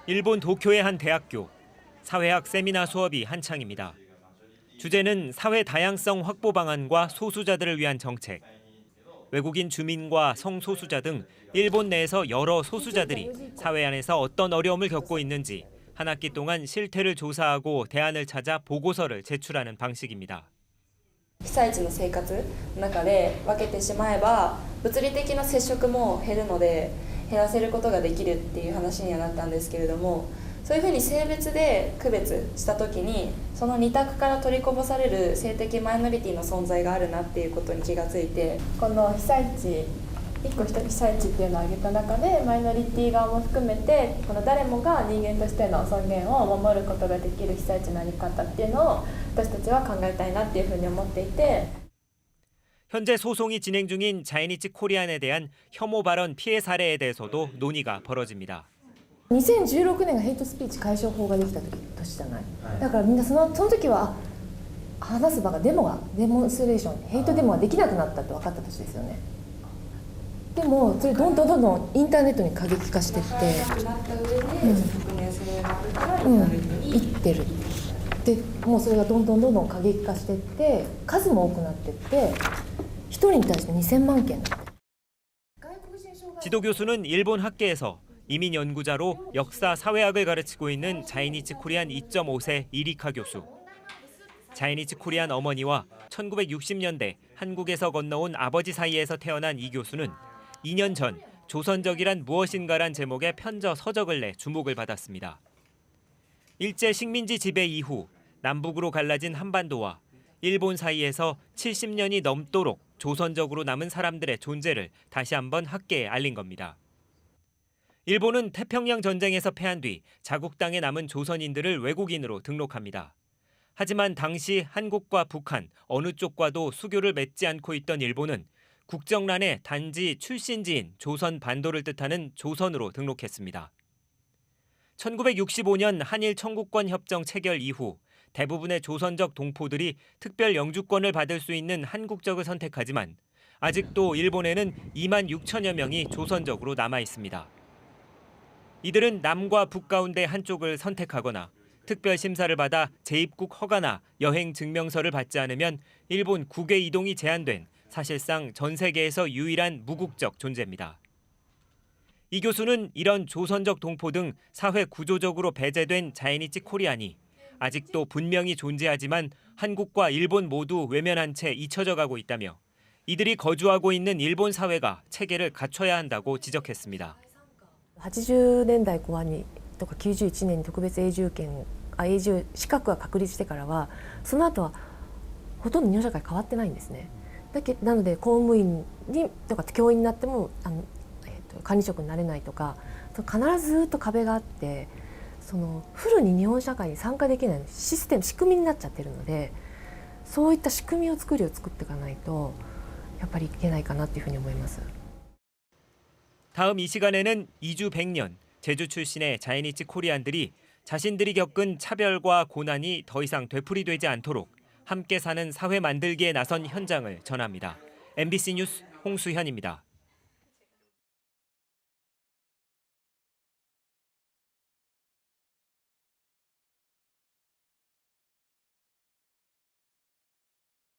일본 도쿄의 한 대학교, 사회학 세미나 수업이 한창입니다. 주제는 사회 다양성 확보 방안과 소수자들을 위한 정책. 외국인 주민과 성소수자 등 일본 내에서 여러 소수자들이 사회 안에서 어떤 어려움을 겪고 있는지 한 학기 동안 실태를 조사하고 대안을 찾아 보고서를 제출하는 방식입니다. 被災地の生活の中で分けてしまえば物理的な接触も減るので減らせることができるっていう話にはなったんですけれども、そういうふうに性別で区別した時にその二択から取りこぼされる性的マイノリティの存在があるなっていうことに気がついて、この被災地一個一人被災地っていうのを挙げた中でマイノリティ側も含めてこの誰もが人間としての尊厳を守ることができる被災地の在り方っていうのを私たちは考えたいなっていうふうに思っていて。 현재 소송이 진행 중인 자이니치 코리안에 대한 혐오 발언 피해 사례에 대해서도 논의가 벌어집니다. 2016年がヘイトスピーチ解消法ができた年じゃない、だからみんなその時は話す場がデモンストレーションヘイトデモができなくなったって分かった年ですよね。でもそれどんどんインターネットに過激化していっていってる。でもうそれがどんどん過激化していって数も多くなっていって1人に対して2000万件。 지도 교수는 일본 학계에서 이민 연구자로 역사 사회학을 가르치고 있는 자이니치 코리안 2.5세 이리카 교수. 자이니치 코리안 어머니와 1960년대 한국에서 건너온 아버지 사이에서 태어난 이 교수는 2년 전 조선적이란 무엇인가란 제목의 편저 서적을 내 주목을 받았습니다. 일제 식민지 지배 이후 남북으로 갈라진 한반도와 일본 사이에서 70년이 넘도록 조선적으로 남은 사람들의 존재를 다시 한번 학계에 알린 겁니다. 일본은 태평양 전쟁에서 패한 뒤 자국 땅에 남은 조선인들을 외국인으로 등록합니다. 하지만 당시 한국과 북한 어느 쪽과도 수교를 맺지 않고 있던 일본은 국정란에 단지 출신지인 조선 반도를 뜻하는 조선으로 등록했습니다. 1965년 한일 청구권 협정 체결 이후 대부분의 조선적 동포들이 특별 영주권을 받을 수 있는 한국적을 선택하지만 아직도 일본에는 2만 6천여 명이 조선적으로 남아 있습니다. 이들은 남과 북 가운데 한쪽을 선택하거나 특별 심사를 받아 재입국 허가나 여행 증명서를 받지 않으면 일본 국외 이동이 제한된 사실상 전 세계에서 유일한 무국적 존재입니다. 이 교수는 이런 조선적 동포 등 사회 구조적으로 배제된 자이니치 코리안이 아직도 분명히 존재하지만 한국과 일본 모두 외면한 채 잊혀져 가고 있다며 이들이 거주하고 있는 일본 사회가 체계를 갖춰야 한다고 지적했습니다. 80年代後半にとか91年に特別永住資格が確立してからはその後はほとんど日本社会変わってないんですね。なので公務員にとか教員になっても管理職になれないとか必ずずっと壁があってそのフルに日本社会に参加できない仕組みになっちゃってるのでそういった仕組みを作っていかないとやっぱりいけないかなというふうに思います。 다음 이 시간에는 이주 100년 제주 출신의 자이니치 코리안들이 자신들이 겪은 차별과 고난이 더 이상 되풀이되지 않도록 함께 사는 사회 만들기에 나선 현장을 전합니다. MBC 뉴스 홍수현입니다.